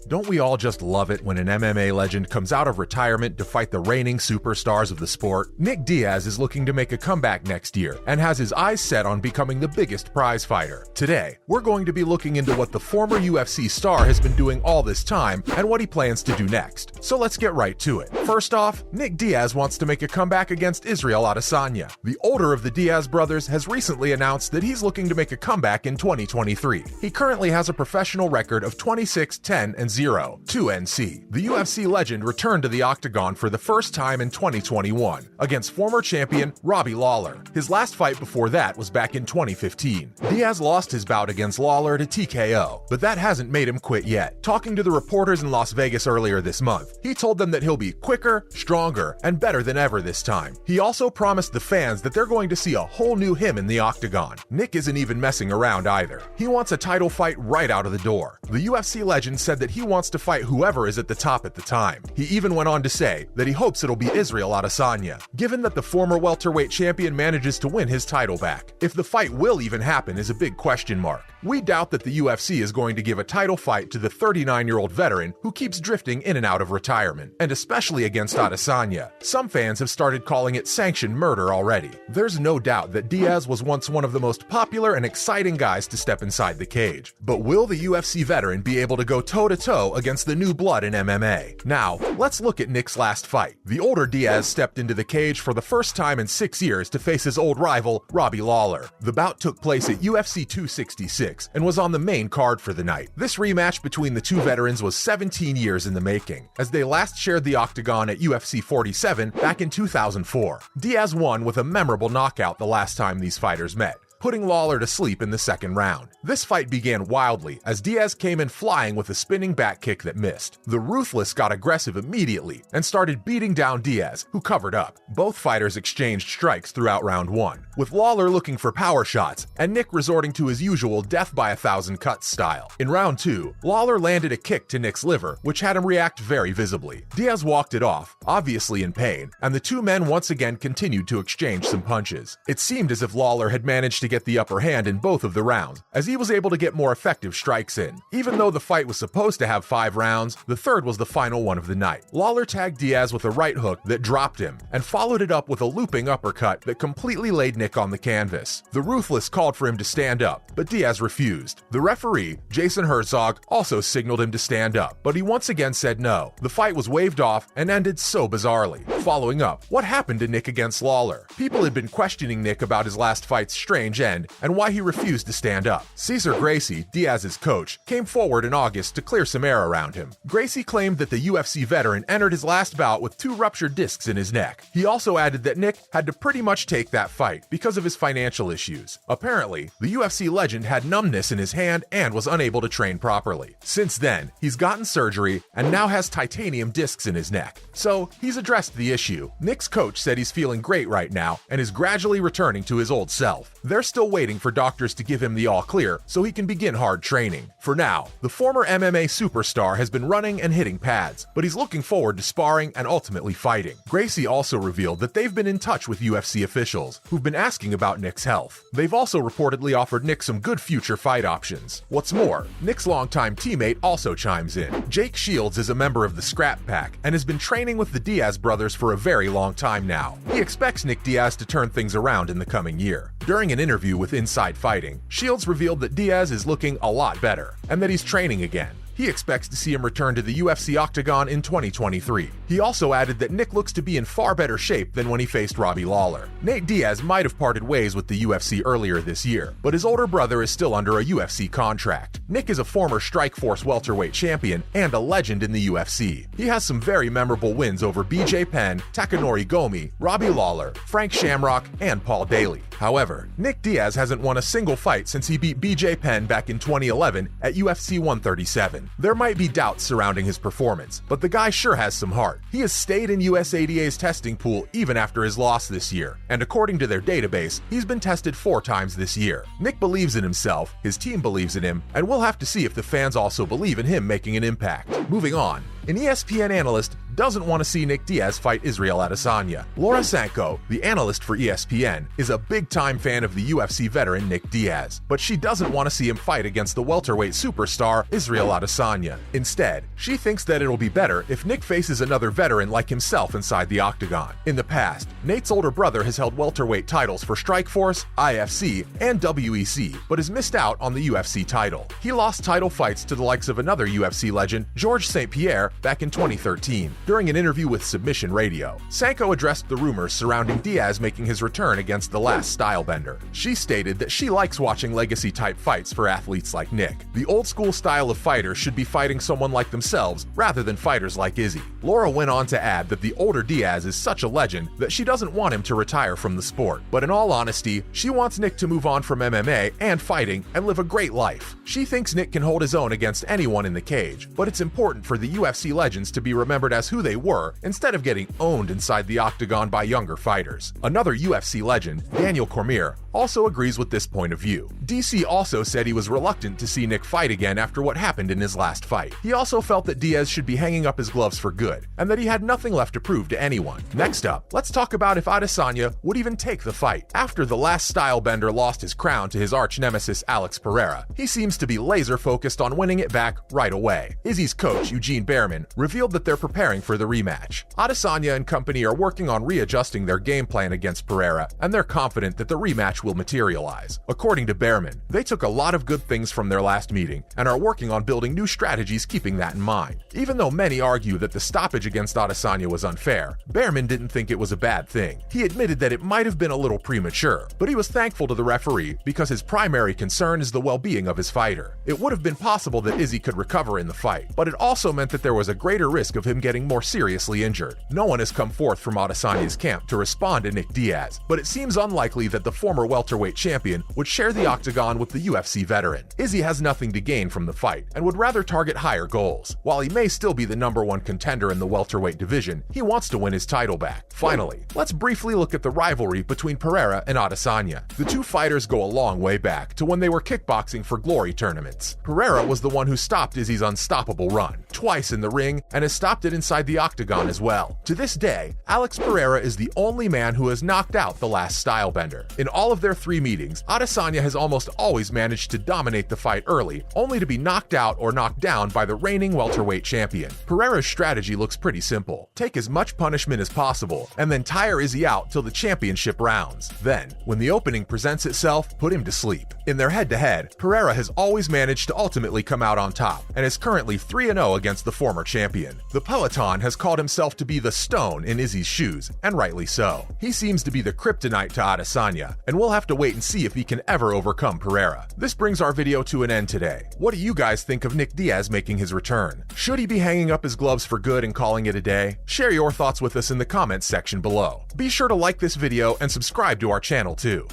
Don't we all just love it when an MMA legend comes out of retirement to fight the reigning superstars of the sport? Nick Diaz is looking to make a comeback next year and has his eyes set on becoming the biggest prize fighter. Today, we're going to be looking into what the former UFC star has been doing all this time and what he plans to do next. So let's get right to it. First off, Nick Diaz wants to make a comeback against Israel Adesanya. The older of the Diaz brothers has recently announced that he's looking to make a comeback in 2023. He currently has a professional record of 26-10-0, 2NC. The UFC legend returned to the octagon for the first time in 2021 against former champion Robbie Lawler. His last fight before that was back in 2015. Diaz lost his bout against Lawler to TKO, but that hasn't made him quit yet. Talking to the reporters in Las Vegas earlier this month, he told them that he'll be quicker, stronger, and better than ever this time. He also promised the fans that they're going to see a whole new him in the octagon. Nick isn't even messing around either. He wants a title fight right out of the door. The UFC legend said that he wants to fight whoever is at the top at the time. He even went on to say that he hopes it'll be Israel Adesanya, given that the former welterweight champion manages to win his title back. If the fight will even happen is a big question mark. We doubt that the UFC is going to give a title fight to the 39-year-old veteran who keeps drifting in and out of retirement, and especially against Adesanya. Some fans have started calling it sanctioned murder already. There's no doubt that Diaz was once one of the most popular and exciting guys to step inside the cage. But will the UFC veteran be able to go toe-to-toe against the new blood in MMA? Now, let's look at Nick's last fight. The older Diaz stepped into the cage for the first time in 6 years to face his old rival, Robbie Lawler. The bout took place at UFC 266 and was on the main card for the night. This rematch between the two veterans was 17 years in the making, as they last shared the octagon at UFC 47 back in 2004. Diaz won with a memorable knockout the last time these fighters met, putting Lawler to sleep in the second round. This fight began wildly as Diaz came in flying with a spinning back kick that missed. The Ruthless got aggressive immediately and started beating down Diaz, who covered up. Both fighters exchanged strikes throughout round one, with Lawler looking for power shots and Nick resorting to his usual death by 1,000 cuts style. In round two, Lawler landed a kick to Nick's liver, which had him react very visibly. Diaz walked it off, obviously in pain, and the two men once again continued to exchange some punches. It seemed as if Lawler had managed to get the upper hand in both of the rounds, as he was able to get more effective strikes in. Even though the fight was supposed to have 5 rounds, the third was the final one of the night. Lawler tagged Diaz with a right hook that dropped him, and followed it up with a looping uppercut that completely laid Nick on the canvas. The Ruthless called for him to stand up, but Diaz refused. The referee, Jason Herzog, also signaled him to stand up, but he once again said no. The fight was waved off and ended so bizarrely. Following up, what happened to Nick against Lawler? People had been questioning Nick about his last fight's strange end and why he refused to stand up. Cesar Gracie, Diaz's coach, came forward in August to clear some air around him. Gracie claimed that the UFC veteran entered his last bout with 2 ruptured discs in his neck. He also added that Nick had to pretty much take that fight because of his financial issues. Apparently, the UFC legend had numbness in his hand and was unable to train properly. Since then, he's gotten surgery and now has titanium discs in his neck. So, he's addressed the issue. Nick's coach said he's feeling great right now and is gradually returning to his old self. They're still waiting for doctors to give him the all clear so he can begin hard training. For now, the former MMA superstar has been running and hitting pads, but he's looking forward to sparring and ultimately fighting. Gracie also revealed that they've been in touch with UFC officials who've been asking about Nick's health. They've also reportedly offered Nick some good future fight options. What's more, Nick's longtime teammate also chimes in. Jake Shields is a member of the Scrap Pack and has been training with the Diaz brothers for a very long time now. He expects Nick Diaz to turn things around in the coming year. During an interview with Inside Fighting, Shields revealed that Diaz is looking a lot better and that he's training again. He expects to see him return to the UFC octagon in 2023. He also added that Nick looks to be in far better shape than when he faced Robbie Lawler. Nate Diaz might have parted ways with the UFC earlier this year, but his older brother is still under a UFC contract. Nick is a former Strikeforce welterweight champion and a legend in the UFC. He has some very memorable wins over BJ Penn, Takanori Gomi, Robbie Lawler, Frank Shamrock, and Paul Daly. However, Nick Diaz hasn't won a single fight since he beat BJ Penn back in 2011 at UFC 137. There might be doubts surrounding his performance, but the guy sure has some heart. He has stayed in USADA's testing pool even after his loss this year, and according to their database, he's been tested 4 times this year. Nick believes in himself, his team believes in him, and we'll have to see if the fans also believe in him making an impact. Moving on, An ESPN analyst doesn't want to see Nick Diaz fight Israel Adesanya. Laura Sanko, the analyst for ESPN, is a big-time fan of the UFC veteran Nick Diaz, but she doesn't want to see him fight against the welterweight superstar Israel Adesanya. Instead, she thinks that it'll be better if Nick faces another veteran like himself inside the octagon. In the past, Nate's older brother has held welterweight titles for Strikeforce, IFC, and WEC, but has missed out on the UFC title. He lost title fights to the likes of another UFC legend, Georges St-Pierre, back in 2013. During an interview with Submission Radio, Sanko addressed the rumors surrounding Diaz making his return against the last stylebender. She stated that she likes watching legacy-type fights for athletes like Nick. The old-school style of fighters should be fighting someone like themselves rather than fighters like Izzy. Laura went on to add that the older Diaz is such a legend that she doesn't want him to retire from the sport. But in all honesty, she wants Nick to move on from MMA and fighting and live a great life. She thinks Nick can hold his own against anyone in the cage, but it's important for the UFC legends to be remembered as who they were instead of getting owned inside the octagon by younger fighters. Another UFC legend, Daniel Cormier, also agrees with this point of view. DC also said he was reluctant to see Nick fight again after what happened in his last fight. He also felt that Diaz should be hanging up his gloves for good, and that he had nothing left to prove to anyone. Next up, let's talk about if Adesanya would even take the fight. After the last stylebender lost his crown to his arch-nemesis Alex Pereira, he seems to be laser-focused on winning it back right away. Izzy's coach, Eugene Behrman, revealed that they're preparing for the rematch. Adesanya and company are working on readjusting their game plan against Pereira, and they're confident that the rematch will materialize. According to Behrman, they took a lot of good things from their last meeting and are working on building new strategies keeping that in mind. Even though many argue that the stoppage against Adesanya was unfair, Behrman didn't think it was a bad thing. He admitted that it might have been a little premature, but he was thankful to the referee because his primary concern is the well-being of his fighter. It would have been possible that Izzy could recover in the fight, but it also meant that there was a greater risk of him getting more seriously injured. No one has come forth from Adesanya's camp to respond to Nick Diaz, but it seems unlikely that the former welterweight champion would share the octagon with the UFC veteran. Izzy has nothing to gain from the fight and would rather target higher goals. While he may still be the #1 contender in the welterweight division, he wants to win his title back. Finally, let's briefly look at the rivalry between Pereira and Adesanya. The two fighters go a long way back to when they were kickboxing for glory tournaments. Pereira was the one who stopped Izzy's unstoppable run, twice in the ring, and has stopped it inside the octagon as well. To this day, Alex Pereira is the only man who has knocked out the last stylebender. In all of their 3 meetings, Adesanya has almost always managed to dominate the fight early, only to be knocked out or knocked down by the reigning welterweight champion. Pereira's strategy looks pretty simple. Take as much punishment as possible, and then tire Izzy out till the championship rounds. Then, when the opening presents itself, put him to sleep. In their head-to-head, Pereira has always managed to ultimately come out on top, and is currently 3-0 against the former champion. The Peloton has called himself to be the stone in Izzy's shoes, and rightly so. He seems to be the kryptonite to Adesanya, and we'll have to wait and see if he can ever overcome Pereira. This brings our video to an end today. What do you guys think of Nick Diaz making his return? Should he be hanging up his gloves for good and calling it a day? Share your thoughts with us in the comments section below. Be sure to like this video and subscribe to our channel too.